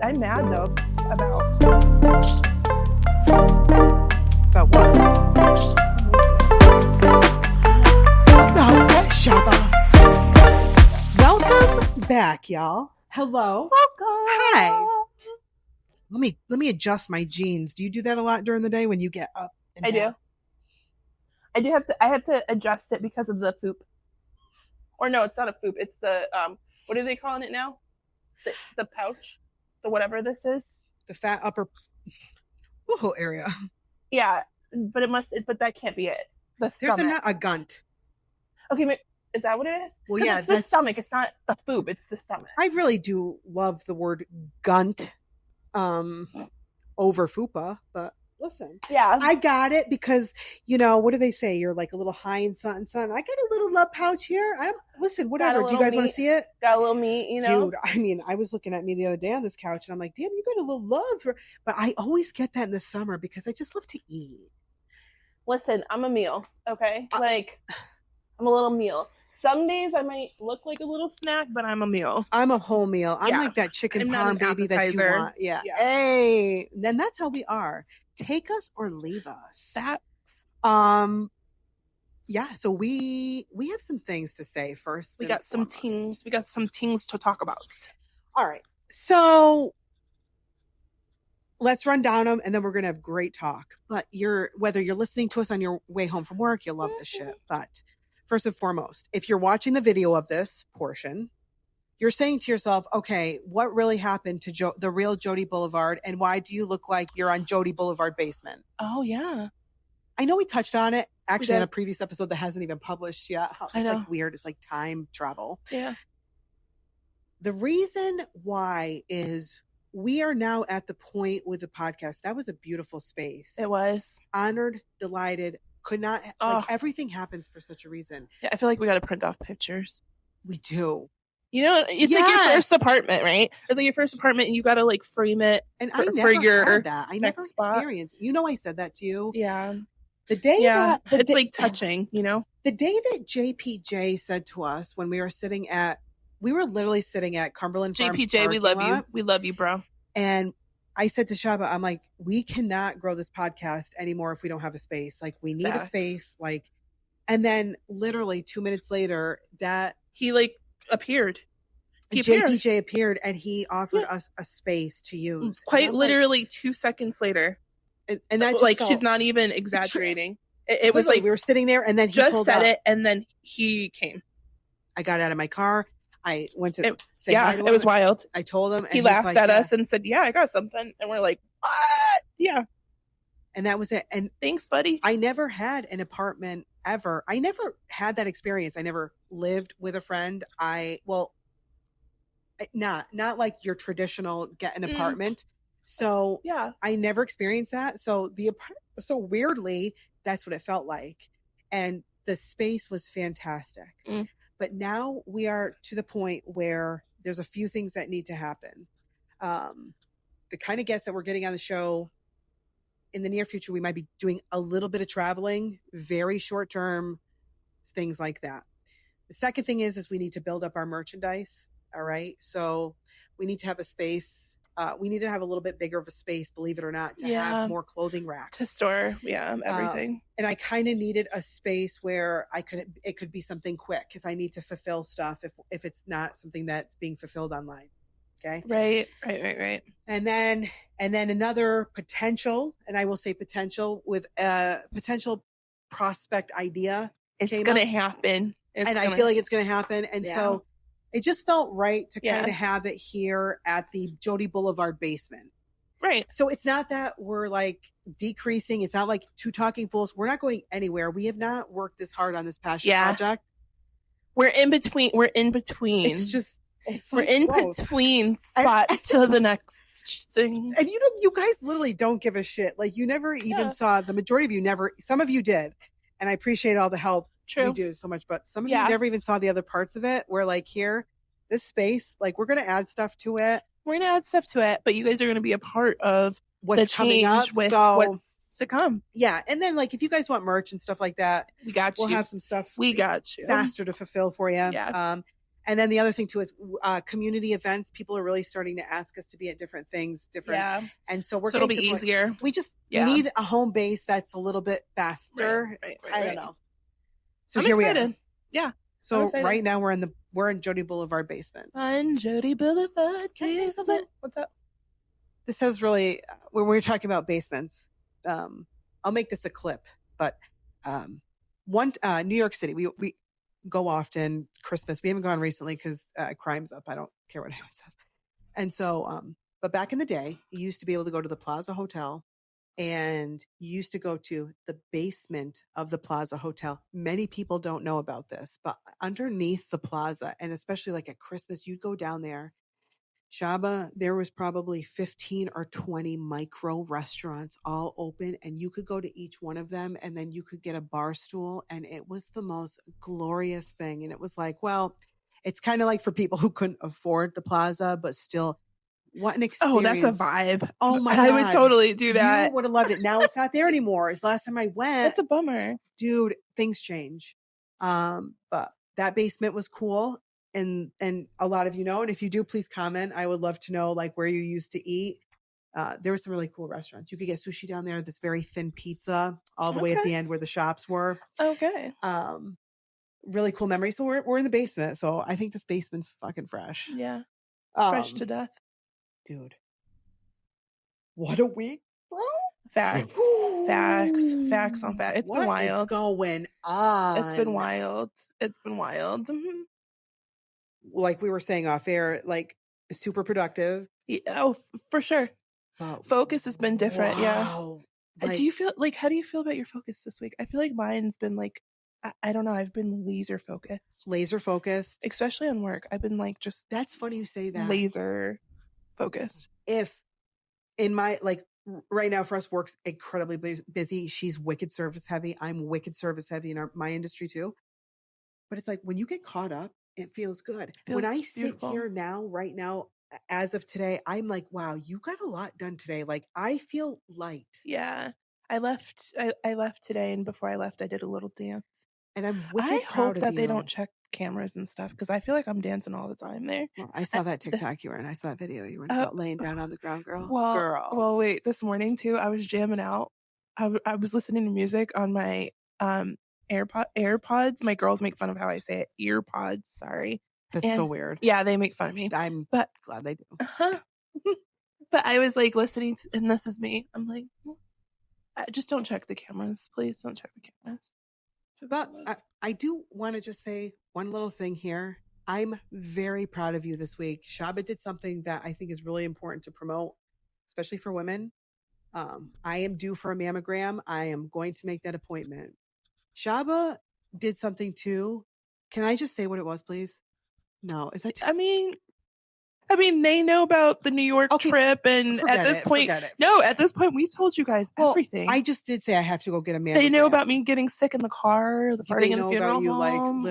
I'm mad though about what? About what, Shaba? Welcome back, y'all. Hello. welcome. Hi. Let me adjust my jeans. Do you do that a lot during the day when you get up? I do. I have to adjust it because of the foop. Or no, it's not a foop. It's the what are they calling it now? The pouch, the whatever this is. The fat upper area. Yeah, but but that can't be it. The There's stomach. a gunt. Okay, is that what it is? Well, yeah, it's the stomach. It's not the foop. It's the stomach. I really do love the word gunt over fupa, but listen. Yeah. I got it because, what do they say? You're like a little high in something. I got a little love pouch here. Listen, whatever. Do you guys want to see it? Got a little meat, Dude, I mean, I was looking at me the other day on this couch and I'm like, damn, you got a little love. But I always get that in the summer because I just love to eat. Listen, I'm a meal, okay? I'm a little meal. Some days I might look like a little snack, but I'm a meal. I'm a whole meal. I'm like that chicken parm baby that you want. Yeah. Hey, then that's how we are. Take us or leave us. Yeah, so we have some things to say first. We got some things to talk about. All right. So let's run down them and then we're going to have great talk. But whether you're listening to us on your way home from work, you'll love this shit. But first and foremost, if you're watching the video of this portion, you're saying to yourself, okay, what really happened to the real Jody Boulevard, and why do you look like you're on Jody Boulevard basement? Oh, yeah. I know we touched on it actually in a previous episode that hasn't even published yet. It's like weird. It's like time travel. Yeah. The reason why is we are now at the point with the podcast. That was a beautiful space. It was. Honored, delighted. Could not, everything happens for such a reason. Yeah, I feel like we got to print off pictures. We do. It's like your first apartment, right? It's like your first apartment and you got to frame it. And I never had that. I never experienced. I said that to you. Yeah. The day it's touching, The day that JPJ said to us when we were literally sitting at Cumberland Farms JPJ, we love you. We love you, bro. And I said to Shaba, I'm like, we cannot grow this podcast anymore if we don't have a space. Like, we need a space. And then literally 2 minutes later, that he appeared. JPJ appeared and he offered us a space to use. Quite literally 2 seconds later. And that just she's not even exaggerating. It was like we were sitting there and then he just said it and then he came. I got out of my car. I went to say hi to him. It was wild. I told him. And he laughed at us and said, yeah, I got something. And we're like, what? Yeah. And that was it. And thanks, buddy. I never had an apartment ever. I never had that experience. I never lived with a friend. Not like your traditional get an apartment. So yeah, I never experienced that. So so weirdly, that's what it felt like. And the space was fantastic. But now we are to the point where there's a few things that need to happen. The kind of guests that we're getting on the show in the near future, we might be doing a little bit of traveling, very short term, things like that. The second thing is we need to build up our merchandise. All right. So we need to have a space. We need to have a little bit bigger of a space, believe it or not, to have more clothing racks to store. Yeah, everything. And I kind of needed a space where it could be something quick if I need to fulfill stuff, if it's not something that's being fulfilled online. Okay. Right. And then another potential, and I will say potential, with a potential prospect idea. It's going to happen. I feel like it's going to happen. And so it just felt right to kind of have it here at the Jody Boulevard basement. Right. So it's not that we're decreasing. It's not like two talking fools. We're not going anywhere. We have not worked this hard on this passion project. We're in between. We're in between spots to the next thing. And you guys literally don't give a shit. You never even saw, the majority of you never, some of you did. And I appreciate all the help. True. We do so much, but some of you never even saw the other parts of it where here, this space, we're going to add stuff to it. But you guys are going to be a part of what's coming up with what's to come. Yeah. And then if you guys want merch and stuff like that, we got you. We'll have some stuff. We got you. Faster to fulfill for you. Yeah. And then the other thing too is community events. People are really starting to ask us to be at different things, Yeah. and so it'll be easier. We just need a home base that's a little bit faster. Right, I don't know. So I'm here excited. we are. Yeah. So right now we're in Jody Boulevard basement. On Jody Boulevard. What's up? This has really, when we're talking about basements, I'll make this a clip, but New York City, we go often. Christmas, we haven't gone recently because crime's up. I don't care what anyone says. And so, but back in the day, you used to be able to go to the Plaza Hotel, and you used to go to the basement of the Plaza Hotel. Many people don't know about this, but underneath the Plaza, and especially like at Christmas, you'd go down there. Shaba, there was probably 15 or 20 micro restaurants all open, and you could go to each one of them, and then you could get a bar stool, and it was the most glorious thing. And it was like, well, it's kind of like for people who couldn't afford the Plaza, but still, what an experience. Oh, that's a vibe. Oh my God. I would totally do that. You would have loved it. Now it's not there anymore. It's the last time I went. That's a bummer. Dude, things change. But that basement was cool. And a lot of you know, and if you do, please comment. I would love to know like where you used to eat. There were some really cool restaurants. You could get sushi down there, this very thin pizza all the way at the end where the shops were. Okay. Really cool memories. So we're in the basement. So I think this basement's fucking fresh. Yeah. It's fresh to death. Dude. What a week, bro. Facts on facts. It's been wild. What's going on? It's been wild. Mm-hmm. Like we were saying off air, like super productive. Yeah, oh, for sure. Focus has been different. Wow. Yeah. Do you feel like, how do you feel about your focus this week? I feel like mine's been like, I don't know. I've been laser focused, especially on work. I've been like, just, that's funny you say that. Laser focused. If in my, like right now for us, work's incredibly busy. She's wicked service heavy. I'm wicked service heavy in my industry too. But it's like when you get caught up, it feels good. When I sit here now, right now, as of today, I'm like, wow, you got a lot done today. Like I feel light. Yeah. I left today, and before I left, I did a little dance. And I'm I hope that they don't check cameras and stuff, because I feel like I'm dancing all the time there. Well, I saw that TikTok you were in. I saw that video you were in about laying down on the ground, girl. Well, wait, this morning too, I was jamming out. I was listening to music on my AirPods. My girls make fun of how I say it. Earpods. Sorry. That's so weird. Yeah, they make fun of me. I'm glad they do. But I was like listening to, and this is me. I'm like, just don't check the cameras. Please don't check the cameras. But I do want to just say one little thing here. I'm very proud of you this week. Shaba did something that I think is really important to promote, especially for women. I am due for a mammogram. I am going to make that appointment. Shaba did something too. Can I just say what it was, please? No, is that too- I mean, they know about the New York trip, and at this point, we've told you guys everything. I just did say I have to go get a mammogram. They know about me getting sick in the car, the party in the funeral home.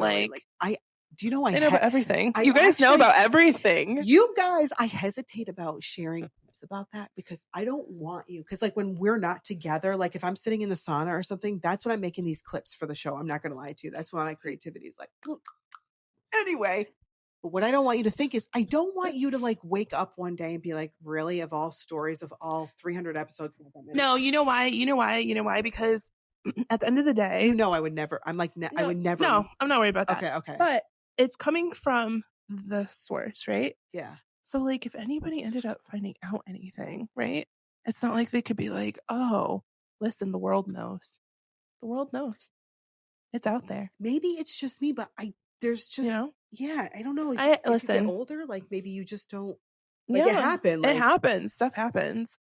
Do you know they know about everything? You guys know about everything. You guys, I hesitate about sharing tips about that because I don't want you. Because like when we're not together, like if I'm sitting in the sauna or something, that's when I'm making these clips for the show. I'm not going to lie to you. That's why my creativity is like. Anyway. But what I don't want you to think is I don't want you to like wake up one day and be like, really, of all stories of all 300 episodes. No, you know why? Because at the end of the day, I would never. I'm like, I would never. No, I'm not worried about that. Okay. But it's coming from the source, right? Yeah. So like if anybody ended up finding out anything, right? It's not like they could be like, oh, listen, the world knows. The world knows. It's out there. Maybe it's just me, but there's just, yeah, I don't know. Listen, you get older, like maybe you just don't, like it happened. Like, it happens. Stuff happens.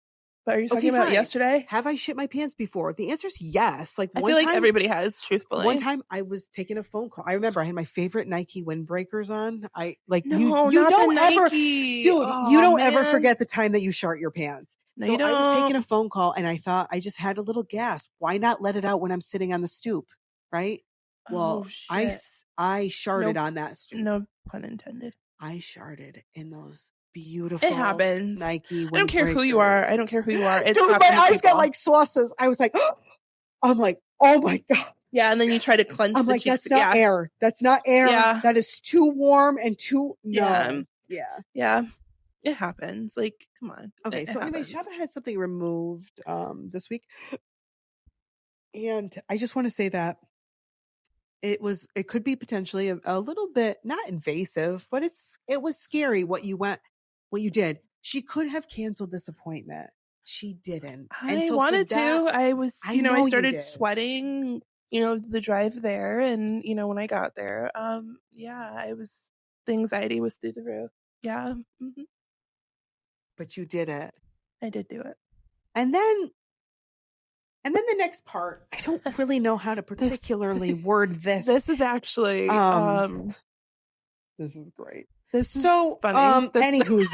But are you talking about yesterday? Have I shit my pants before? The answer is yes. Like I feel like everybody has, truthfully. One time I was taking a phone call. I remember I had my favorite Nike windbreakers on. You don't ever, dude, you don't ever forget the time that you shart your pants. No, so you don't. I was taking a phone call and I thought I just had a little gas. Why not let it out when I'm sitting on the stoop? Right? Well, I sharted on that stoop. No pun intended. I sharted in those beautiful. It happens. Nike. I don't care who you are. It's dude, my eyes got like sauces. I was like, I'm like, oh my God. Yeah, and then you try to clench I'm the like, cheeks. that's not air. That's not air. Yeah. That is too warm and too no. Yeah. It happens. Like, come on. Okay, so anyway, happens. Shaba had something removed this week. And I just want to say that it could be potentially a little bit not invasive, but it was scary what you did. She could have canceled this appointment. She didn't. And I so wanted to. I was, I started sweating, the drive there, and when I got there, the anxiety was through the roof. Yeah. Mm-hmm. But you did it. I did do it. And then the next part, I don't really know how to particularly word this. This is actually this is great. This is so funny. Anywho's.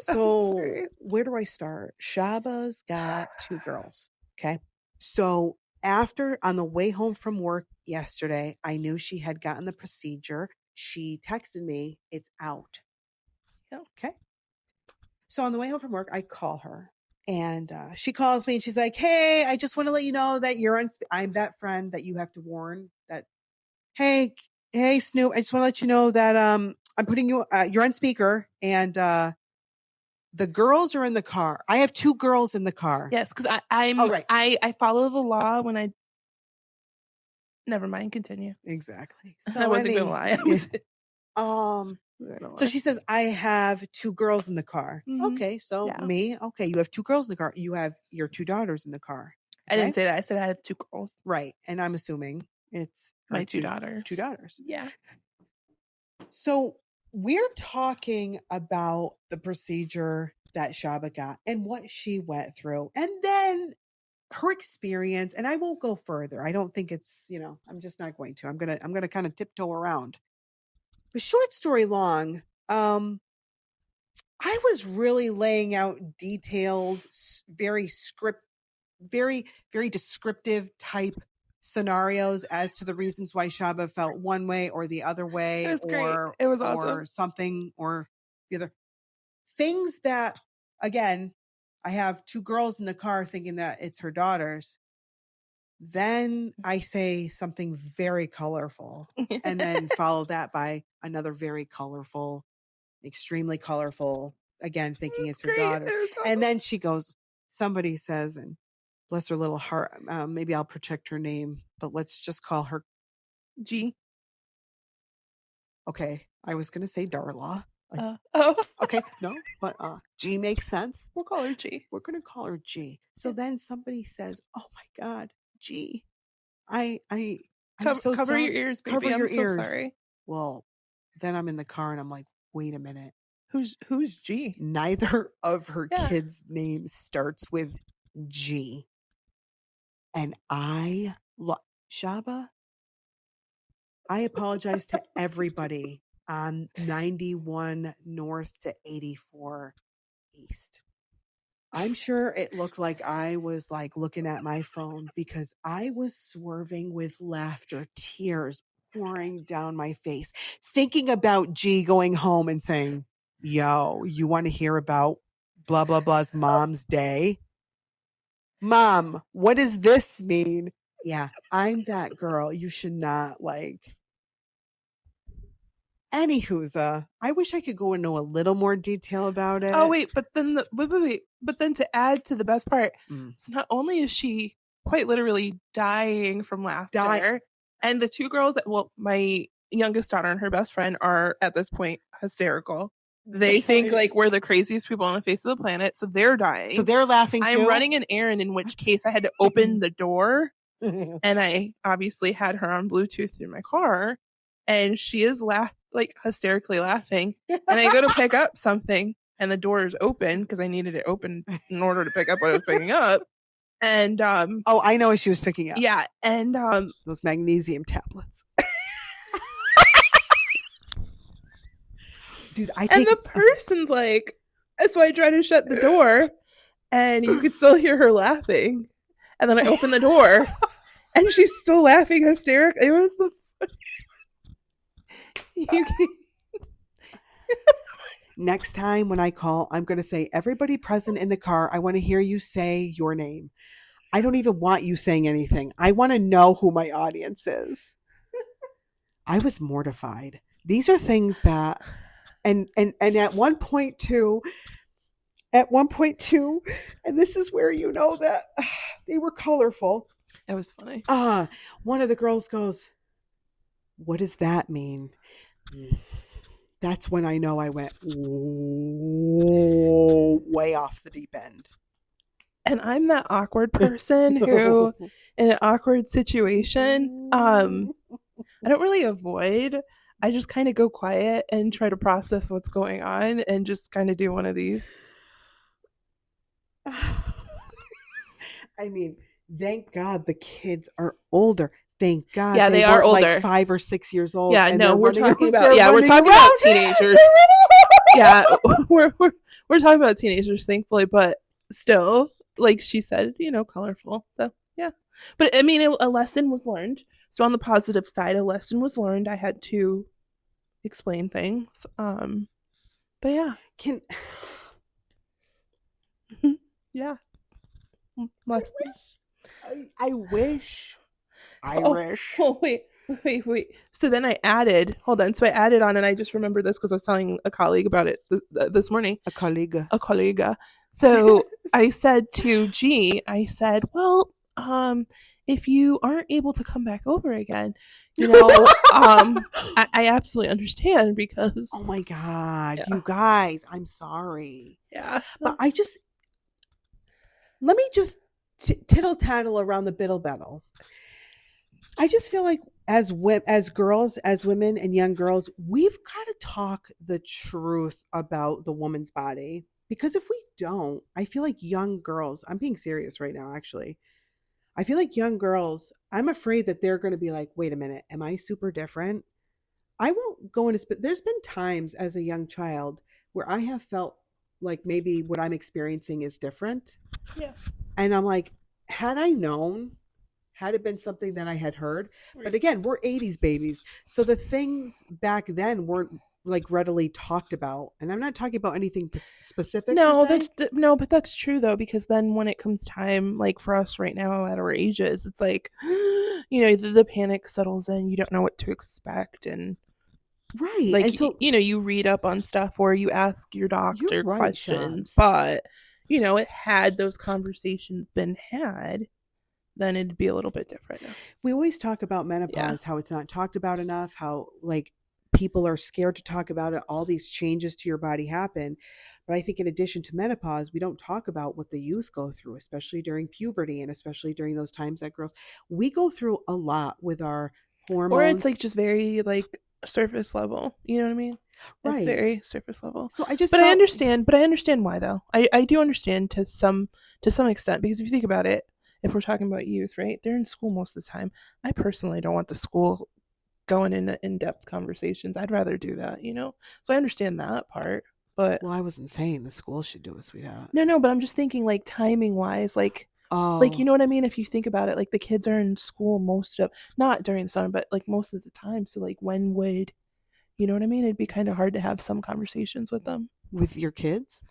So where do I start? Shaba's got 2 girls. Okay. So on the way home from work yesterday, I knew she had gotten the procedure. She texted me, it's out. Yeah. Okay. So on the way home from work, I call her and she calls me and she's like, hey, I just want to let you know that I'm that friend that you have to warn that, hey, Snoop, I just want to let you know that I'm putting you're on speaker and the girls are in the car. I have 2 girls in the car. Yes, because I follow the law when I. Never mind. Continue. Exactly. So I wasn't gonna lie. So she says, I have 2 girls in the car. Mm-hmm. Okay, so me. Okay, you have 2 girls in the car. You have your 2 daughters in the car. Okay? I didn't say that. I said I have 2 girls. Right, and I'm assuming it's my 2 daughters. 2 daughters. Yeah. So we're talking about the procedure that Shaba got and what she went through, and then her experience. And I won't go further. I don't think it's, I'm just not going to. I'm gonna kind of tiptoe around. But short story long, I was really laying out detailed, very very descriptive type scenarios as to the reasons why Shaba felt one way or the other way, it was awesome. Or something or the other things that, again, I have 2 girls in the car thinking that it's her daughters. Then I say something very colorful and then follow that by another very colorful, extremely colorful, again, thinking it's her daughters. Awesome. And then she goes, somebody says, and bless her little heart, maybe I'll protect her name, but let's just call her G. Okay. I was going to say Darla. Okay. No, but G makes sense. We'll call her G. We're going to call her G. So then somebody says, oh my God, G. I'm so cover sorry. Your ears, baby. Cover your ears. Sorry. Well, then I'm in the car and I'm like, wait a minute. Who's G? Neither of her kids' names starts with G. And Shaba, I apologize to everybody on 91 North to 84 East. I'm sure it looked like I was like looking at my phone because I was swerving with laughter, tears pouring down my face, thinking about G going home and saying, yo, you want to hear about blah, blah, blah's mom's day? Mom, what does this mean? Yeah, I'm that girl. You should not like. Anywho's, I wish I could go into a little more detail about it. Oh wait, but then but then to add to the best part, so not only is she quite literally dying from laughter, and the 2 girls my youngest daughter and her best friend are at this point hysterical. They think like we're the craziest people on the face of the planet, so they're dying. So they're laughing too? I'm running an errand, in which case I had to open the door, and I obviously had her on Bluetooth through my car, and she is hysterically laughing. And I go to pick up something, and the door is open because I needed it open in order to pick up what I was picking up. And I know what she was picking up. Yeah, and those magnesium tablets. Dude, and the person's like, so I try to shut the door, and you could still hear her laughing. And then I open the door, and she's still laughing hysterically. It was Next time when I call, I'm going to say, everybody present in the car, I want to hear you say your name. I don't even want you saying anything. I want to know who my audience is. I was mortified. These are things that, and at one point too, and this is where you know that they were colorful. It was funny. One of the girls goes, "What does that mean?" That's when I know I went way off the deep end. And I'm that awkward person who, in an awkward situation, I don't really avoid. I just kind of go quiet and try to process what's going on and just kind of do one of these. I mean, thank God the kids are older. Thank God Yeah, they are weren't older. like 5 or 6 years old. Yeah, and no, we're talking about around. teenagers. Yeah, we're talking about teenagers, thankfully, but still, like she said, colorful. So yeah, but I mean, a lesson was learned. So on the positive side, a lesson was learned. I had to explain things. But yeah, Can yeah, I lesson. wish I wish Irish. Oh, wait. So then I added. Hold on. So I added on, and I just remembered this because I was telling a colleague about it this morning. A colleague. A colleague. So I said to G, I said, well, if you aren't able to come back over again, I absolutely understand because. Oh my God, Yeah. you guys, I'm sorry. Yeah. But let me just tittle tattle around the biddle battle. I just feel like as girls, as women and young girls, we've got to talk the truth about the woman's body. Because if we don't, I feel like young girls, I'm being serious right now, actually. I feel like young girls, I'm afraid that they're going to be like, wait a minute, am I super different? I won't go into, there's been times as a young child where I have felt like maybe what I'm experiencing is different. Yeah. And I'm like, had I known, had it been something that I had heard, but again, we're 80s babies. So the things back then weren't like readily talked about. And I'm not talking about anything specific. No, but that's true though, because then when it comes time, like for us right now at our ages, it's like, the panic settles in. You don't know what to expect, and right. like And so, you read up on stuff or you ask your doctor you're right, questions, Shams. but it had those conversations been had, then it'd be a little bit different now. We always talk about menopause, how it's not talked about enough, how like people are scared to talk about it, all these changes to your body happen. But I think in addition to menopause, we don't talk about what the youth go through, especially during puberty and especially during those times that girls, we go through a lot with our hormones. Or it's like just very like surface level. You know what I mean? Right. It's very surface level. So I just I understand why though. I do understand to some extent, because if you think about it, if we're talking about youth, right? They're in school most of the time. I personally don't want the school going into in-depth conversations. I'd rather do that, So I understand that part. But well, I wasn't saying the school should do it, sweetheart. No, but I'm just thinking like timing wise, like you know what I mean? If you think about it, like the kids are in school not during the summer, but like most of the time. So like when would, you know what I mean? It'd be kind of hard to have some conversations with them. With your kids?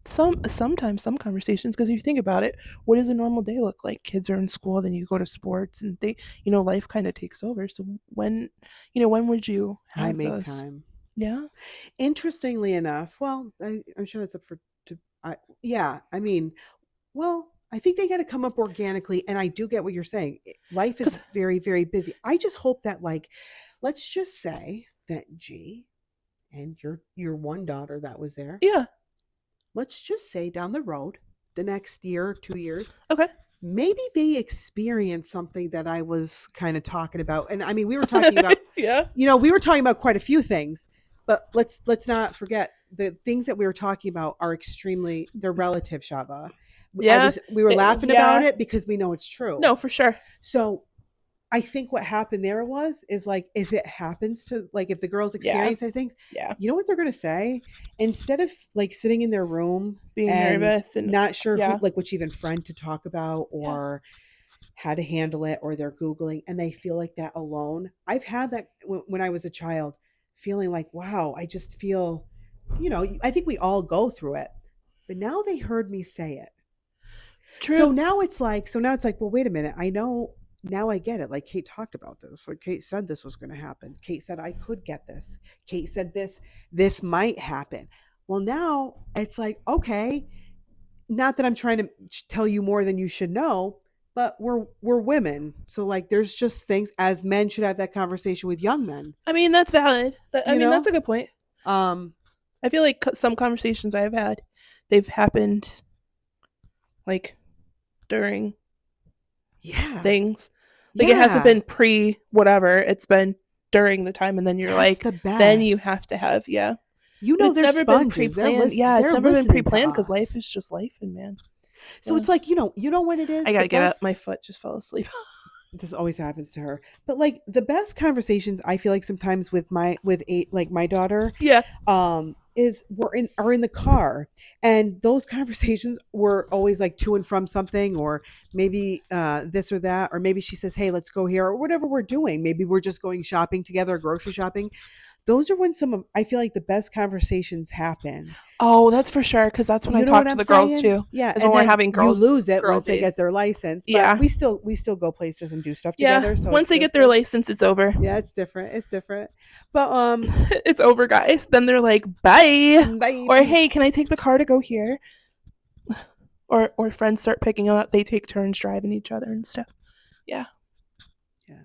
Sometimes some conversations, because if you think about it, what does a normal day look like? Kids are in school, then you go to sports, and life kind of takes over. So when would you have I make those? time. Yeah. Interestingly enough, well, I'm sure that's up for yeah. I mean, well, I think they got to come up organically, and I do get what you're saying. Life is very, very busy. I just hope that, like, let's just say that G and your one daughter that was there. Yeah. Let's just say down the road, the next year, 2 years. Okay. Maybe they experience something that I was kind of talking about. And I mean, we were talking about, yeah, we were talking about quite a few things, but let's not forget the things that we were talking about are they're relative, Shaba. Yeah. We were laughing about it because we know it's true. No, for sure. So I think what happened there is like, if it happens to, like, if the girls experience things, you know what they're going to say? Instead of like sitting in their room being nervous and not sure who, like which even friend to talk about or how to handle it, or they're Googling and they feel like that alone. I've had that when I was a child, feeling like, wow, I just feel I think we all go through it. But now they heard me say it. True. So now it's like, well, wait a minute. I know now I get it. Like Kate talked about this. Like Kate said this was going to happen. Kate said I could get this. Kate said this might happen. Well, now it's like, okay, not that I'm trying to tell you more than you should know, but we're women. So like there's just things as men should have that conversation with young men, I mean, that's valid. I you mean, that's know? a good point. Um I feel like some conversations I've had, they've happened like during yeah. things. Like it hasn't Yeah. been pre whatever, it's been during the time, and then you're That's like, the then you best. have to have, yeah. You But know it's they're never been sponges. pre-planned. Yeah, it's They're never been listening to pre-planned because life us. is just life, and man. So Yeah. it's like, you know what it is? I The gotta get up. best My foot just fell asleep. this always happens to her. But like the best conversations I feel like sometimes with my daughter Yeah. is are in the car, and those conversations were always like to and from something, or maybe this or that, or maybe she says, hey, let's go here, or whatever we're doing. Maybe we're just going shopping together, grocery shopping. Those are when some of I feel like the best conversations happen. Oh, that's for sure. Because that's when I You know what talk to I'm the girls saying? too. Yeah, Is when and we're then having you girls lose it girl once they get days. their license, but Yeah. we still go places and do stuff Yeah. together, so it Once they feels get their good. license, it's over. Yeah, it's different. It's different. But It's over, guys. Then they're like, bye. bye, Or hey, peace. can I take the car to go here? Or friends start picking them up. They take turns driving each other and stuff. Yeah. Yeah.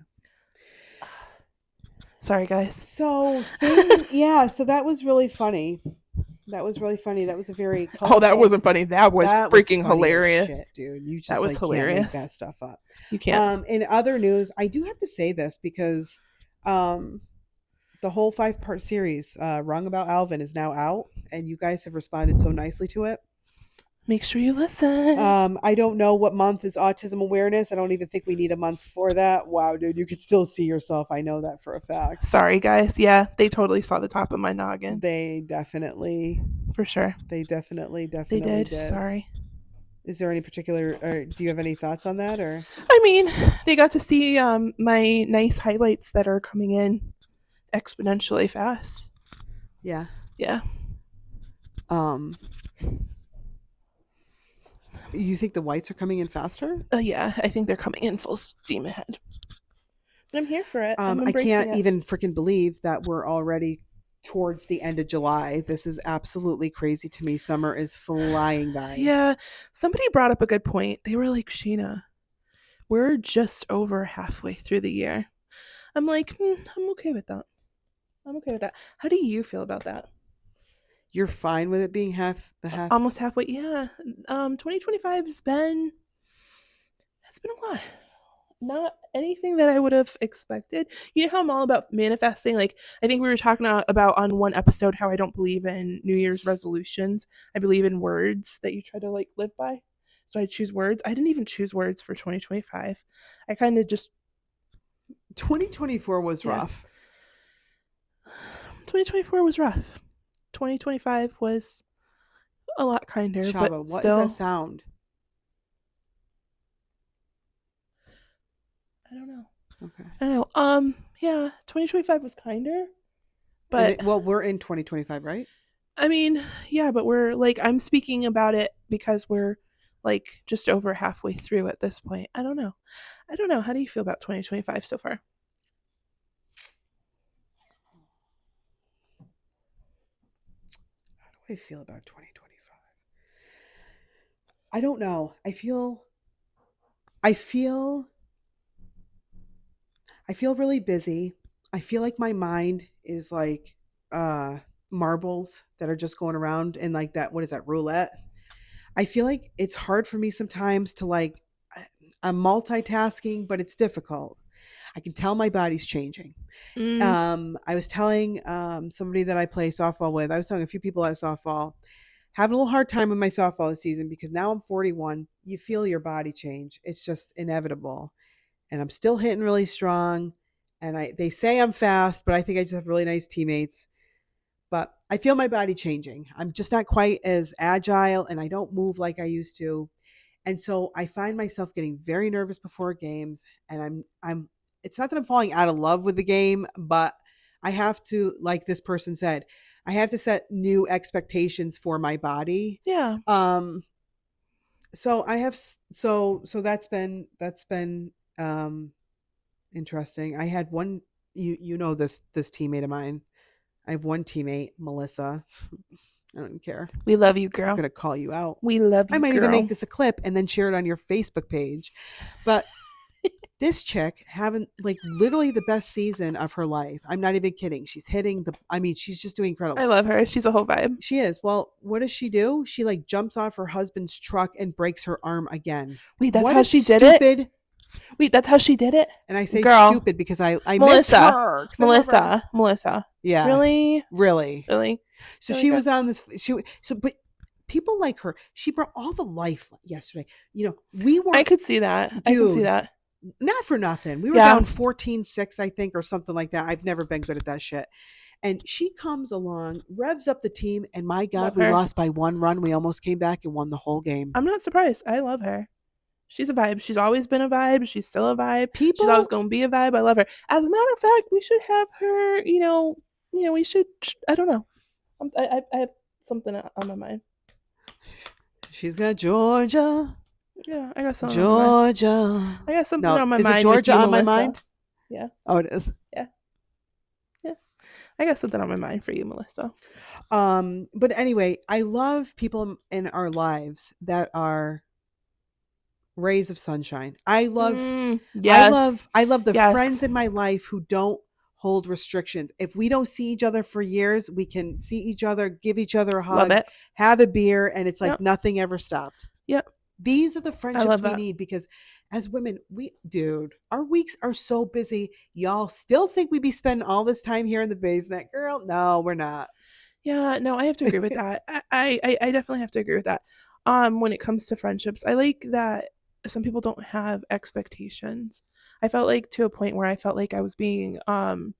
Sorry, guys. So so that was really funny. That was really funny. That was a very Oh, that colorful. wasn't funny. That was That was freaking funny as hilarious. shit, dude. You That just was like can't make hilarious. that stuff up. You can't. In other news, I do have to say this because the whole 5-part series, Wrong About Alvin, is now out, and you guys have responded so nicely to it. Make sure you listen. I don't know what month is autism awareness. I don't even think we need a month for that. Wow, dude, you could still see yourself. I know that for a fact. Sorry, guys. Yeah, they totally saw the top of my noggin. They definitely, For sure. they definitely They did. Sorry. Is there any particular, or do you have any thoughts on that, or? I mean, they got to see my nice highlights that are coming in exponentially fast. Yeah. Yeah. You think the whites are coming in faster? Yeah, I think they're coming in full steam ahead. I'm here for it. I can't even freaking believe that we're already towards the end of July. This is absolutely crazy to me. Summer is flying by. Yeah, somebody brought up a good point. They were like, Sheena, we're just over halfway through the year. I'm like, I'm okay with that. I'm okay with that. How do you feel about that? You're fine with it being half. Almost halfway. Yeah. 2025 has been a lot. Not anything that I would have expected. You know how I'm all about manifesting? Like, I think we were talking about on one episode how I don't believe in New Year's resolutions. I believe in words that you try to like live by. So I choose words. I didn't even choose words for 2025. I kind of just 2024 was rough. 2024 was rough. 2025 was a lot kinder. Shaba, but what still, is that sound? I don't know. Okay. I don't know. Yeah, 2025 was kinder. But well, we're in 2025, right? I mean, yeah, but we're like, I'm speaking about it because we're like just over halfway through at this point. I don't know. How do you feel about 2025 so far? How do I feel about 2025? I don't know. I feel really busy. I feel like my mind is like marbles that are just going around in like that, what is that, roulette? I feel like it's hard for me sometimes to like, I'm multitasking, but it's difficult. I can tell my body's changing. I was telling somebody that I play softball with, I was telling a few people at softball, having a little hard time with my softball this season because now I'm 41. You feel your body change. It's just inevitable. And I'm still hitting really strong. And they say I'm fast, but I think I just have really nice teammates. But I feel my body changing. I'm just not quite as agile, and I don't move like I used to. And so I find myself getting very nervous before games, and I'm it's not that I'm falling out of love with the game, but I have to, like this person said, I have to set new expectations for my body. Yeah. So I have so that's been um interesting. I had one, you know, this teammate of mine. I have one teammate, Melissa. I don't care. We love you, I'm girl. gonna call you out. We love I you, might even girl. make this a clip and then share it on your Facebook page. But this chick having like literally the best season of her life. I'm not even kidding. She's hitting the, I mean, she's just doing I incredible. love her. She's a whole vibe. She is. Well, what does she do? She like jumps off her husband's truck and breaks her arm again. Wait, that's What how a she did it? stupid. Wait, that's how she did it? And I say Girl. stupid because I miss Melissa. her because I love her. Melissa. Yeah, Really? really. Really? So Really, she girl? was on this. But people like her. She brought all the life yesterday. You know, we were. I could see that. I could see Dude, that. not for nothing. We were Yeah. down 14-6, I think, or something like that. I've never been good at that shit. And she comes along, revs up the team, and my God, Love we her. lost by one run. We almost came back and won the whole game. I'm not surprised. I love her. She's a vibe. She's always been a vibe. She's still a vibe. She's People, always going to be a vibe. I love her. As a matter of fact, we should have her, we should, I don't know. I have something on my mind. she's got Georgia. Yeah, I got something Georgia. on my mind. I got something No, on my is mind. it Georgia with you, on my Melissa. mind? Yeah. Oh, it is. Yeah. Yeah. I got something on my mind for you, Melissa. But anyway, I love people in our lives that are rays of sunshine. I love yes. I love the Yes. friends in my life who don't hold restrictions. If we don't see each other for years, we can see each other, give each other a Love hug, it. have a beer, and it's like Yep. nothing ever stopped. Yep. These are the friendships love we that. need because as women, our weeks are so busy. Y'all still think we be spending all this time here in the basement. Girl, no, we're not. Yeah, no, I have to agree with that. I definitely have to agree with that. When it comes to friendships, I like that some people don't have expectations. I felt like to a point where I felt like I was being and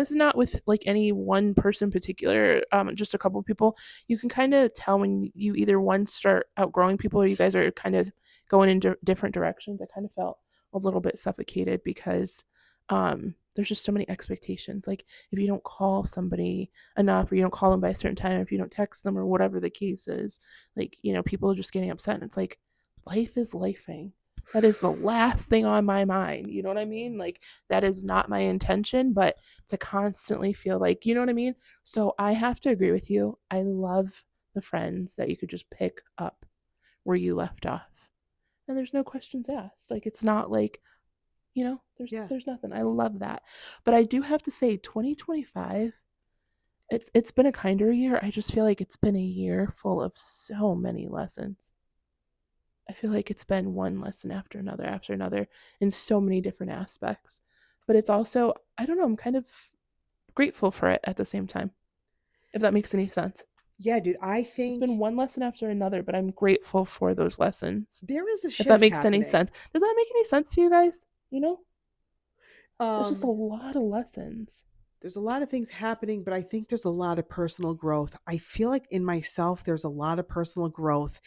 this is not with like any one person in particular, just a couple of people. You can kind of tell when you either one start outgrowing people or you guys are kind of going in different directions. I kind of felt a little bit suffocated because there's just so many expectations. Like if you don't call somebody enough or you don't call them by a certain time, if you don't text them or whatever the case is, like, people are just getting upset. And it's like, life is lifing. That is the last thing on my mind. You know what I mean? Like, that is not my intention, but to constantly feel like, you know what I mean? So I have to agree with you. I love the friends that you could just pick up where you left off. And there's no questions asked. Like, it's not like, there's nothing. I love that. But I do have to say, 2025, it's been a kinder year. I just feel like it's been a year full of so many lessons. I feel like it's been one lesson after another in so many different aspects. But it's also, I don't know, I'm kind of grateful for it at the same time, if that makes any sense. Yeah, dude, I think it's been one lesson after another, but I'm grateful for those lessons. There is a shift if that makes happening. any sense. Does that make any sense to you guys? There's just a lot of lessons. There's a lot of things happening, but I think there's a lot of personal growth. I feel like in myself, there's a lot of personal growth.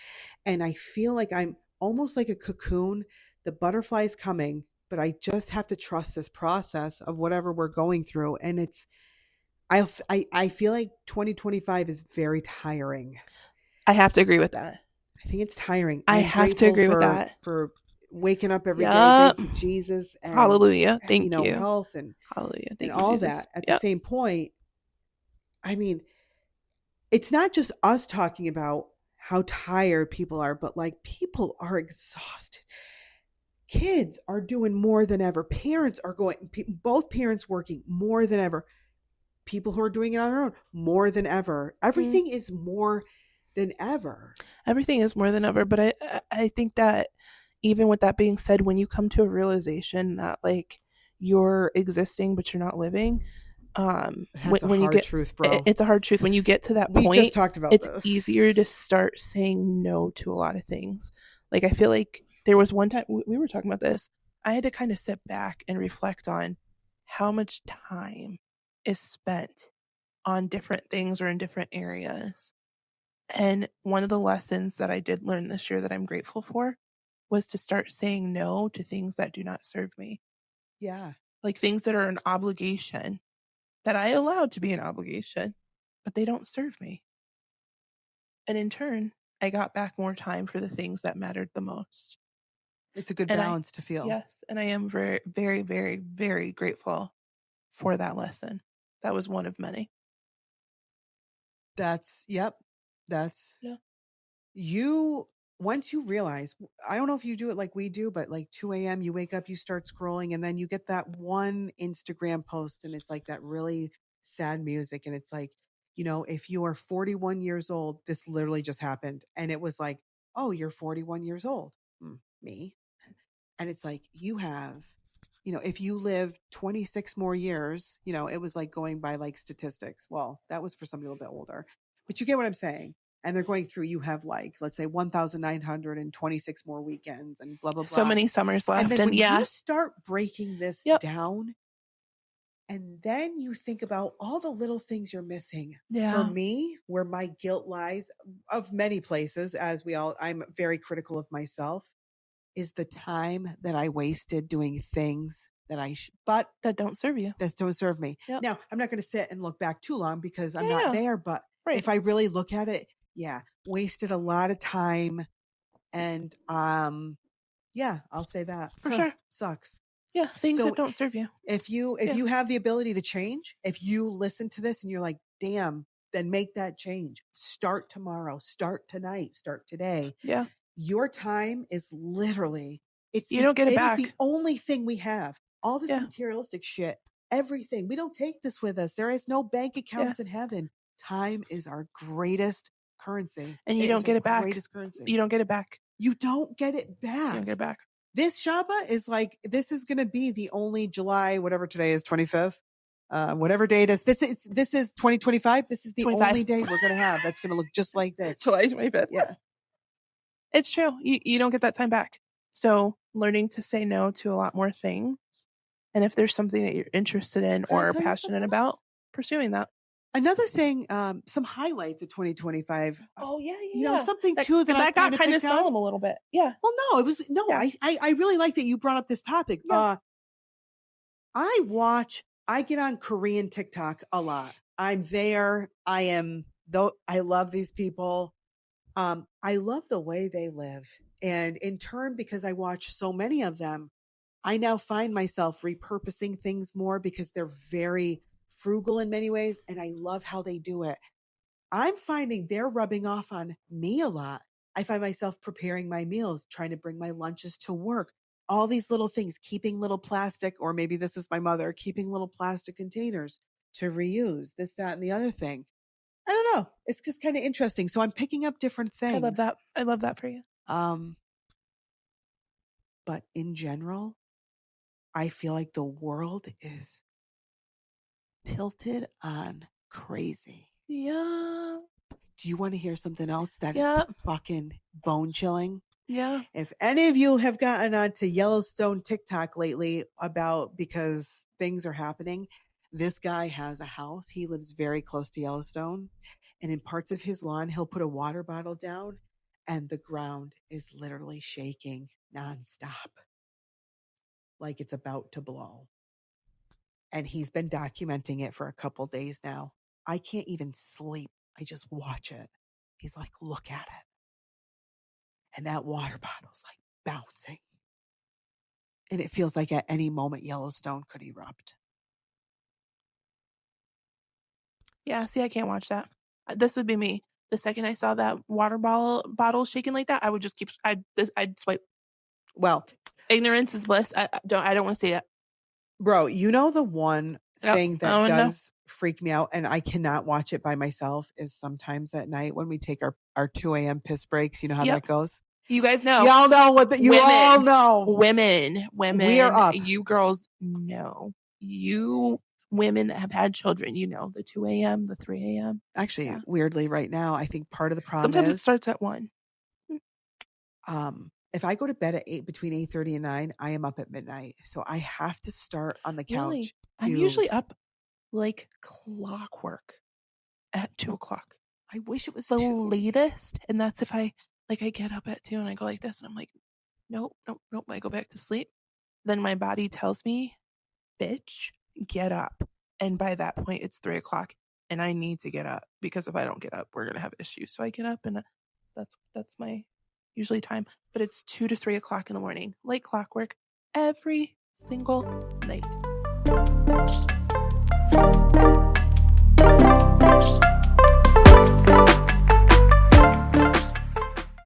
And I feel like I'm almost like a cocoon. The butterfly's coming, but I just have to trust this process of whatever we're going through. And I feel like 2025 is very tiring. I have to agree with that. I think it's tiring. I have to agree with that. For waking up every day. Thank you, Jesus. And, hallelujah. Thank you. Health and hallelujah. and Thank you, all Jesus. that. At the same point, I mean, it's not just us talking about how tired people are, but like people are exhausted. Kids are doing more than ever. Parents are both parents working more than ever. People who are doing it on their own more than ever. Everything is more than ever. Everything is more than ever. But I think that even with that being said, when you come to a realization that like you're existing but you're not living, that's a hard truth, bro. It's a hard truth. When you get to that point, we just talked about it's this. easier to start saying no to a lot of things. Like I feel like there was one time we were talking about this. I had to kind of sit back and reflect on how much time is spent on different things or in different areas. And one of the lessons that I did learn this year that I'm grateful for was to start saying no to things that do not serve me. Yeah. Like things that are an obligation that I allowed to be an obligation. but they don't serve me. And in turn, I got back more time for the things that mattered the most. It's a good balance to feel. Yes. And I am very, very, very, very grateful for that lesson. That was one of many. Yeah. Once you realize, I don't know if you do it like we do, but like 2 a.m., you wake up, you start scrolling, and then you get that one Instagram post, and it's like that really sad music. And it's like, if you are 41 years old, this literally just happened. And it was like, oh, you're 41 years old. Me. And it's like, you have, if you live 26 more years, it was like going by like statistics. Well, that was for somebody a little bit older, but you get what I'm saying. And they're going through, you have like, let's say 1,926 more weekends and blah, blah, blah. So many summers left. And then when you start breaking this down, and then you think about all the little things you're missing. Yeah. For me, where my guilt lies, of many places, I'm very critical of myself, is the time that I wasted doing things that but that don't serve you. That don't serve me. Yep. Now, I'm not going to sit and look back too long because I'm not there, but if I really look at it, wasted a lot of time. And I'll say that. For sure. Sucks. Yeah, things that don't serve you. If you have the ability to change, if you listen to this and you're like, damn, then make that change. Start tomorrow, start tonight, start today. Yeah. Your time is literally, you don't get it back. It is the only thing we have. All this materialistic shit, everything. We don't take this with us. There is no bank accounts in heaven. Time is our greatest currency. And you don't get it back. Greatest currency. You don't get it back. You don't get it back. You don't get it back. This Shabbat is like, this is going to be the only July, whatever today is, 25th, whatever day it is. This is 2025. This is the 25. only day we're going to have that's going to look just like this. July 25th. Yeah. It's true. You don't get that time back. So learning to say no to a lot more things. And if there's something that you're interested in or passionate about, pursuing that. Another thing, some highlights of 2025. Oh yeah. Something too that got kind of solemn a little bit. Yeah. Well, no, it was I really like that you brought up this topic. Yeah. I get on Korean TikTok a lot. I'm there. I love these people. I love the way they live. And in turn, because I watch so many of them, I now find myself repurposing things more because they're very frugal in many ways. And I love how they do it. I'm finding they're rubbing off on me a lot. I find myself preparing my meals, trying to bring my lunches to work, all these little things, keeping little plastic, or maybe this is my mother, keeping little plastic containers to reuse this, that, and the other thing. I don't know. It's just kind of interesting. So I'm picking up different things. I love that. I love that for you. But in general, I feel like the world is tilted on crazy. Yeah. Do you want to hear something else that is fucking bone chilling? Yeah. If any of you have gotten onto Yellowstone TikTok lately because things are happening, this guy has a house. He lives very close to Yellowstone. And in parts of his lawn, he'll put a water bottle down and the ground is literally shaking nonstop. Like it's about to blow. And he's been documenting it for a couple days now. I can't even sleep. I just watch it. He's like, look at it. And that water bottle's like bouncing. And it feels like at any moment Yellowstone could erupt. Yeah, see, I can't watch that. This would be me. The second I saw that water bottle shaking like that, I would just I'd swipe. Well, ignorance is bliss. I don't want to see it. Bro, you know the one thing that does freak me out, and I cannot watch it by myself, is sometimes at night when we take our 2 a.m. piss breaks. You know how that goes? You guys know. Y'all know all know. Women. We are up. You girls know. You women that have had children, you know, the 2 a.m., the 3 a.m. Actually, weirdly, right now, I think part of the problem sometimes it starts at 1. If I go to bed at between 8:30 and 9, I am up at midnight. So I have to start on the couch. Really? I'm usually up like clockwork at 2 o'clock. I wish it was the latest. And that's if I get up at 2 and I go like this and I'm like, nope. I go back to sleep. Then my body tells me, bitch, get up. And by that point, it's 3 o'clock. and I need to get up because if I don't get up, we're gonna have issues. So I get up, and that's my usually time. But it's 2 to 3 o'clock in the morning, like clockwork, every single night.